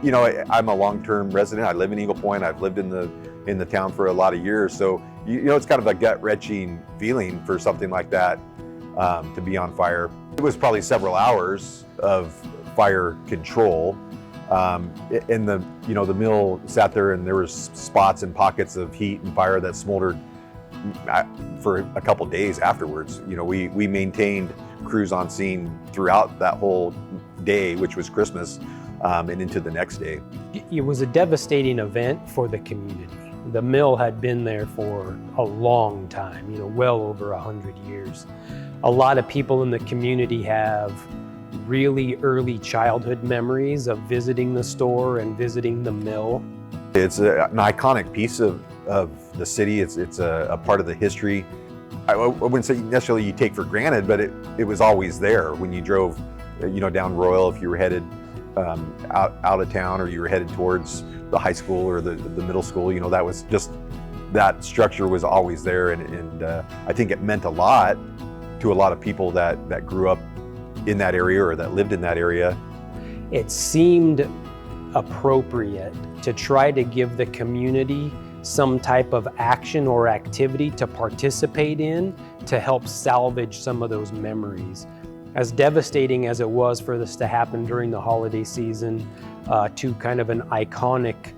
You know, I'm a long-term resident. I live in Eagle Point. I've lived in the town for a lot of years. So, you know, it's kind of a gut-wrenching feeling for something like that to be on fire. It was probably several hours of fire control. And the mill sat there, and there was spots and pockets of heat and fire that smoldered for a couple days afterwards. You know, we maintained crews on scene throughout that whole day, which was Christmas, and into the next day. It was a devastating event for the community. The mill had been there for a long time, you know, well over 100 years. A lot of people in the community have really early childhood memories of visiting the store and visiting the mill. It's an iconic piece of the city. It's a part of the history. I wouldn't say necessarily you take for granted, but it was always there when you drove, you know, down Royal. If you were headed out of town, or you were headed towards the high school or the middle school, you know, that was just, that structure was always there, and I think it meant a lot to a lot of people that grew up in that area or that lived in that area. It seemed appropriate to try to give the community some type of action or activity to participate in to help salvage some of those memories. As devastating as it was for this to happen during the holiday season, to kind of an iconic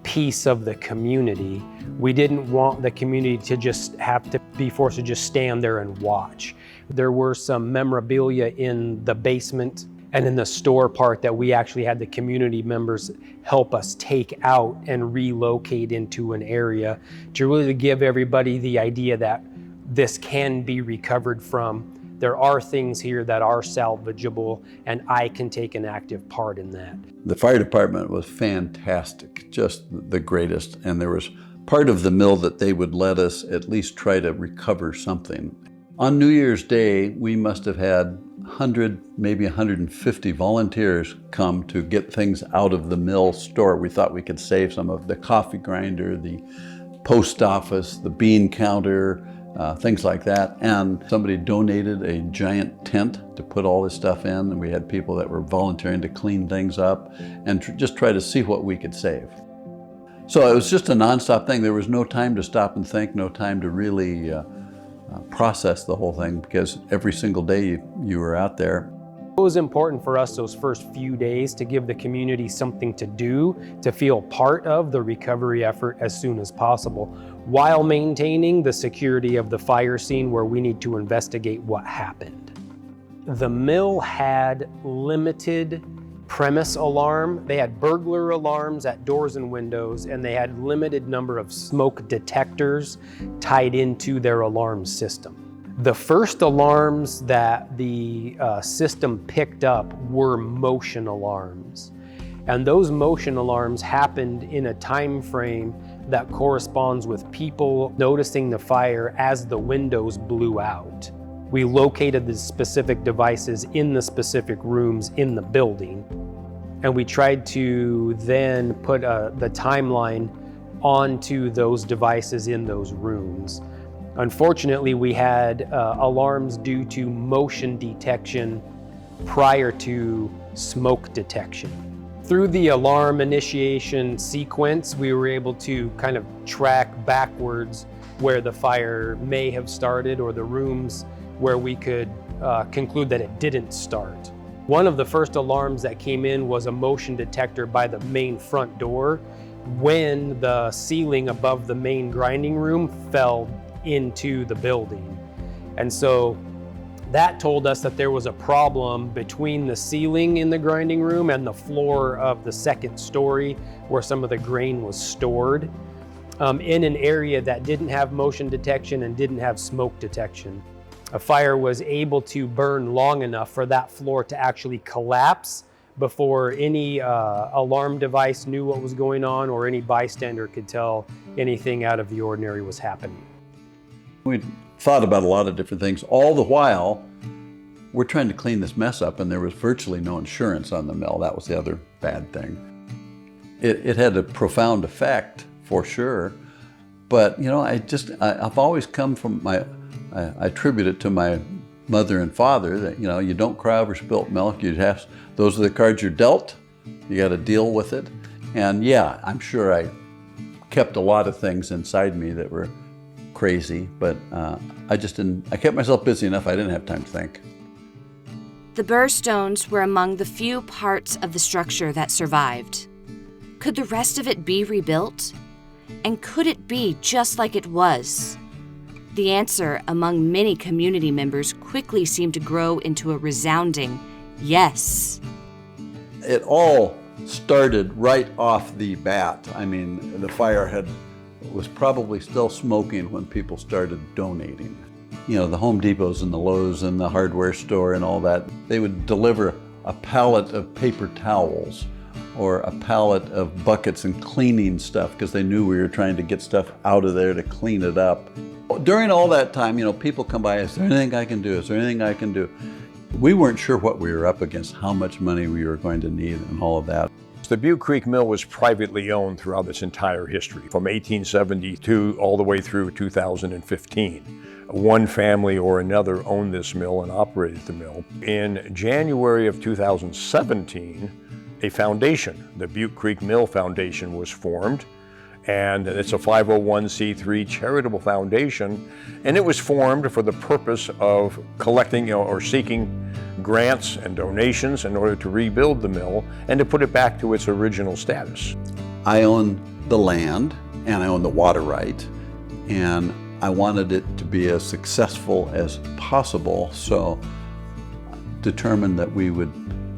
piece of the community, we didn't want the community to just have to be forced to just stand there and watch. There were some memorabilia in the basement and in the store part that we actually had the community members help us take out and relocate into an area to really give everybody the idea that this can be recovered from. There are things here that are salvageable, and I can take an active part in that. The fire department was fantastic, just the greatest. And there was part of the mill that they would let us at least try to recover something. On New Year's Day, we must have had 100, maybe 150 volunteers come to get things out of the mill store. We thought we could save some of the coffee grinder, the post office, the bean counter, things like that. And somebody donated a giant tent to put all this stuff in, and we had people that were volunteering to clean things up and just try to see what we could save. So it was just a nonstop thing. There was no time to stop and think, no time to really process the whole thing, because every single day you were out there. It was important for us those first few days to give the community something to do, to feel part of the recovery effort as soon as possible, while maintaining the security of the fire scene where we need to investigate what happened. The mill had limited premise alarm. They had burglar alarms at doors and windows, and they had limited number of smoke detectors tied into their alarm system. The first alarms that the system picked up were motion alarms. And those motion alarms happened in a time frame that corresponds with people noticing the fire as the windows blew out. We located the specific devices in the specific rooms in the building, and we tried to then put the timeline onto those devices in those rooms. Unfortunately, we had alarms due to motion detection prior to smoke detection. Through the alarm initiation sequence, we were able to kind of track backwards where the fire may have started, or the rooms where we could conclude that it didn't start. One of the first alarms that came in was a motion detector by the main front door when the ceiling above the main grinding room fell into the building. And so that told us that there was a problem between the ceiling in the grinding room and the floor of the second story where some of the grain was stored, in an area that didn't have motion detection and didn't have smoke detection. A fire was able to burn long enough for that floor to actually collapse before any alarm device knew what was going on, or any bystander could tell anything out of the ordinary was happening. We thought about a lot of different things. All the while, we're trying to clean this mess up, and there was virtually no insurance on the mill. That was the other bad thing. It had a profound effect, for sure. But, you know, I've always come from I attribute it to my mother and father that, you know, you don't cry over spilt milk. Those are the cards you're dealt. You got to deal with it. And yeah, I'm sure I kept a lot of things inside me that were crazy, but I kept myself busy enough I didn't have time to think. The burr stones were among the few parts of the structure that survived. Could the rest of it be rebuilt? And could it be just like it was? The answer among many community members quickly seemed to grow into a resounding yes. It all started right off the bat. I mean, the fire was probably still smoking when people started donating. You know, the Home Depots and the Lowe's and the hardware store and all that, they would deliver a pallet of paper towels or a pallet of buckets and cleaning stuff because they knew we were trying to get stuff out of there to clean it up. During all that time, you know, people come by, is there anything I can do? Is there anything I can do? We weren't sure what we were up against, how much money we were going to need and all of that. The Butte Creek Mill was privately owned throughout its entire history, from 1872 all the way through 2015. One family or another owned this mill and operated the mill. In January of 2017, a foundation, the Butte Creek Mill Foundation, was formed. And it's a 501c3 charitable foundation, and it was formed for the purpose of collecting or seeking grants and donations in order to rebuild the mill and to put it back to its original status. I own the land and I own the water right, and I wanted it to be as successful as possible, so determined that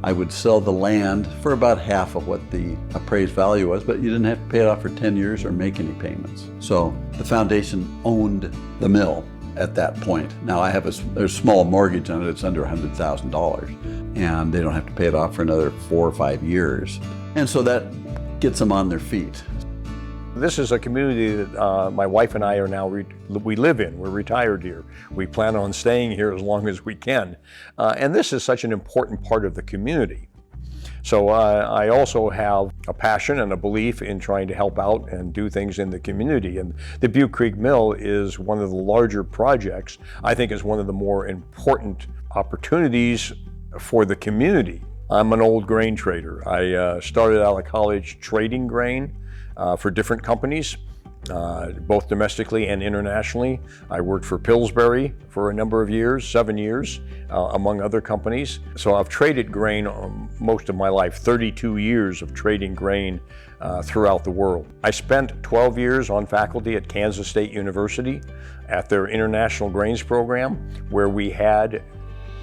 I would sell the land for about half of what the appraised value was, but you didn't have to pay it off for 10 years or make any payments. So the foundation owned the mill at that point. Now there's a small mortgage on it, it's under $100,000, and they don't have to pay it off for another 4 or 5 years. And so that gets them on their feet. This is a community that my wife and I are now, we live in. We're retired here. We plan on staying here as long as we can. And this is such an important part of the community. So I also have a passion and a belief in trying to help out and do things in the community. And the Butte Creek Mill is one of the larger projects. I think is one of the more important opportunities for the community. I'm an old grain trader. I started out of college trading grain for different companies, both domestically and internationally. I worked for Pillsbury for a number of years, 7 years, among other companies. So I've traded grain most of my life, 32 years of trading grain throughout the world. I spent 12 years on faculty at Kansas State University at their International Grains program, where we had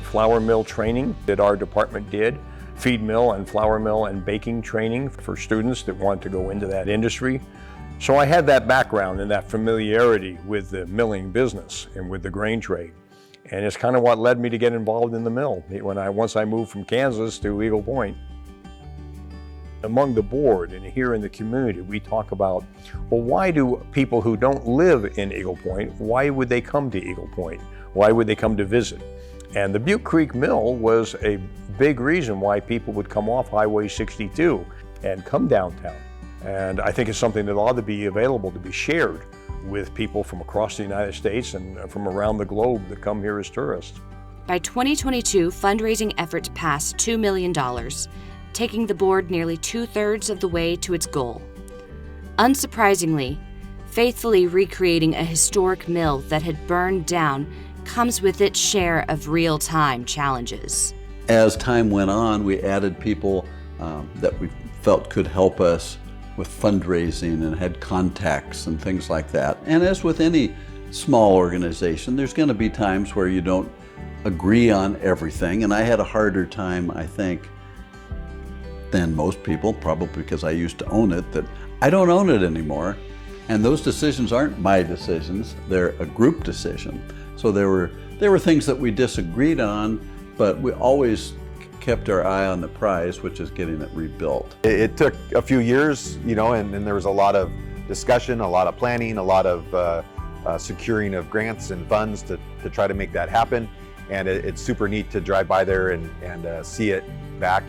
flour mill training that our department did, feed mill and flour mill and baking training for students that want to go into that industry. So I had that background and that familiarity with the milling business and with the grain trade. And it's kind of what led me to get involved in the mill once I moved from Kansas to Eagle Point. Among the board and here in the community, we talk about, well, why do people who don't live in Eagle Point, why would they come to Eagle Point? Why would they come to visit? And the Butte Creek Mill was a big reason why people would come off Highway 62 and come downtown. And I think it's something that ought to be available to be shared with people from across the United States and from around the globe that come here as tourists. By 2022, fundraising efforts passed $2 million, taking the board nearly 2/3 of the way to its goal. Unsurprisingly, faithfully recreating a historic mill that had burned down comes with its share of real-time challenges. As time went on, we added people that we felt could help us with fundraising and had contacts and things like that. And as with any small organization, there's going to be times where you don't agree on everything. And I had a harder time, I think, than most people, probably because I used to own it, that I don't own it anymore. And those decisions aren't my decisions, they're a group decision. So there were things that we disagreed on, but we always kept our eye on the prize, which is getting it rebuilt. It took a few years, you know, and there was a lot of discussion, a lot of planning, a lot of securing of grants and funds to try to make that happen. And it's super neat to drive by there and see it back.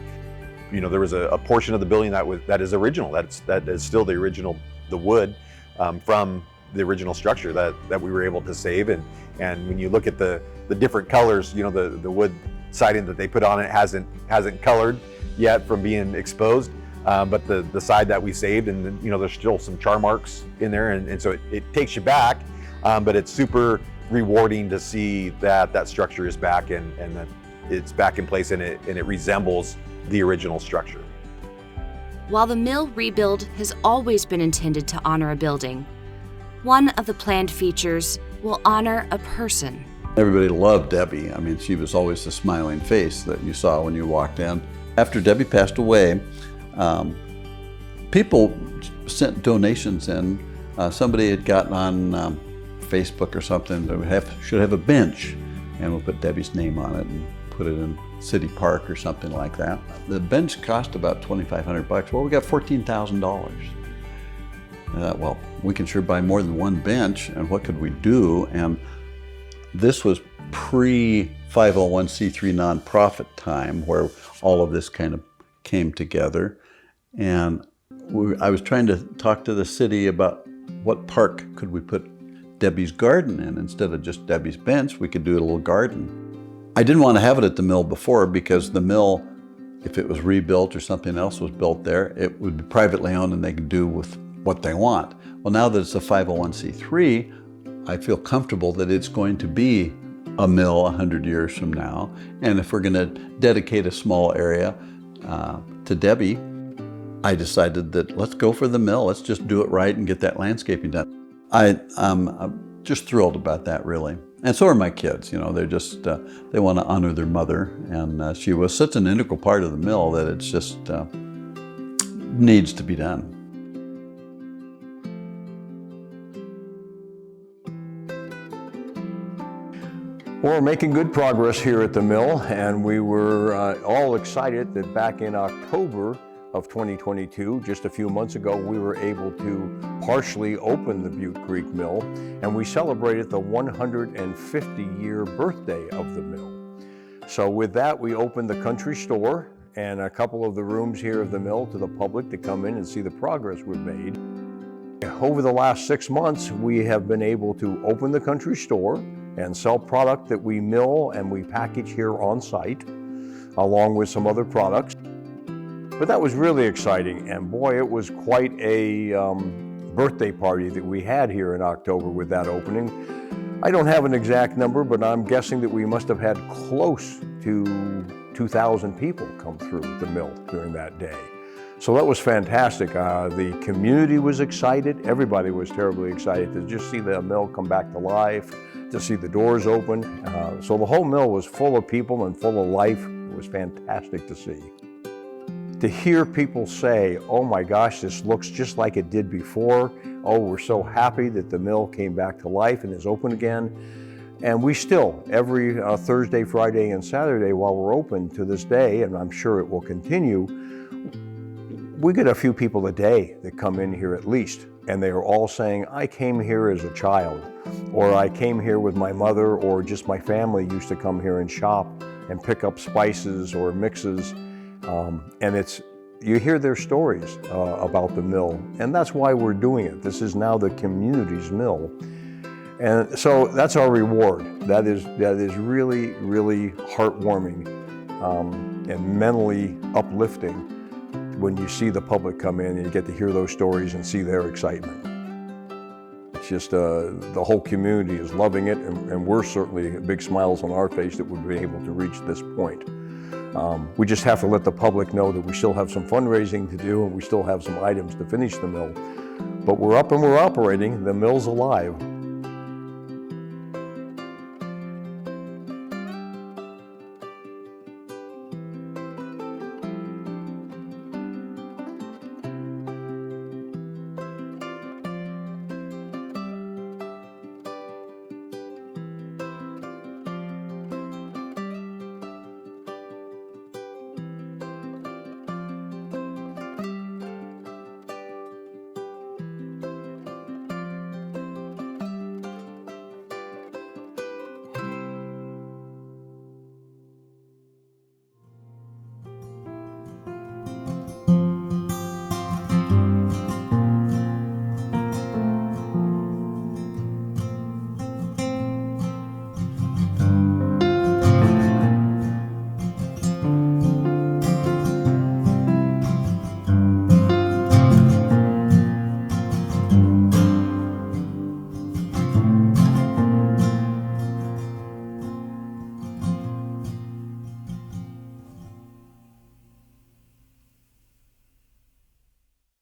You know, there was a portion of the building that is original. That is still the original, the wood from the original structure that we were able to save. And when you look at the different colors, you know, the wood siding that they put on it hasn't colored. yet from being exposed, but the side that we saved, and you know, there's still some char marks in there, and so it takes you back, but it's super rewarding to see that that structure is back and that it's back in place, and it resembles the original structure. While the mill rebuild has always been intended to honor a building, one of the planned features will honor a person. Everybody loved Debbie. I mean, she was always the smiling face that you saw when you walked in. After Debbie passed away, people sent donations in. Somebody had gotten on Facebook or something that we should have a bench, and we'll put Debbie's name on it and put it in City Park or something like that. The bench cost about $2,500. Well, we got $14,000. Well, we can sure buy more than one bench, and what could we do? And this was pre-501c3 nonprofit time, where all of this kind of came together. And I was trying to talk to the city about what park could we put Debbie's garden in. Instead of just Debbie's bench, we could do a little garden. I didn't want to have it at the mill before, because the mill, if it was rebuilt or something else was built there, it would be privately owned and they could do with what they want. Well, now that it's a 501c3, I feel comfortable that it's going to be a mill 100 years from now. And if we're going to dedicate a small area to Debbie, I decided that let's go for the mill. Let's just do it right and get that landscaping done. I'm just thrilled about that, really. And so are my kids. You know, they're just, they want to honor their mother. And she was such an integral part of the mill that it's just needs to be done. Well, we're making good progress here at the mill, and we were all excited that back in October of 2022, just a few months ago, we were able to partially open the Butte Creek Mill, and we celebrated the 150-year birthday of the mill. So with that, we opened the country store and a couple of the rooms here of the mill to the public to come in and see the progress we've made. Over the last 6 months, we have been able to open the country store and sell product that we mill and we package here on site, along with some other products. But that was really exciting, and boy, it was quite a birthday party that we had here in October with that opening. I don't have an exact number, but I'm guessing that we must have had close to 2,000 people come through the mill during that day. So that was fantastic. The community was excited. Everybody was terribly excited to just see the mill come back to life, to see the doors open. So the whole mill was full of people and full of life. It was fantastic to see. To hear people say, oh my gosh, this looks just like it did before. Oh, we're so happy that the mill came back to life and is open again. And we still, every Thursday, Friday, and Saturday while we're open to this day, and I'm sure it will continue, we get a few people a day that come in here at least, and they are all saying, I came here as a child, or I came here with my mother, or just my family used to come here and shop and pick up spices or mixes. And you hear their stories about the mill, and that's why we're doing it. This is now the community's mill. And so that's our reward. That is really, really heartwarming and mentally uplifting when you see the public come in and you get to hear those stories and see their excitement. It's just the whole community is loving it, and we're certainly big smiles on our face that we've been able to reach this point. We just have to let the public know that we still have some fundraising to do and we still have some items to finish the mill. But we're up and we're operating. The mill's alive.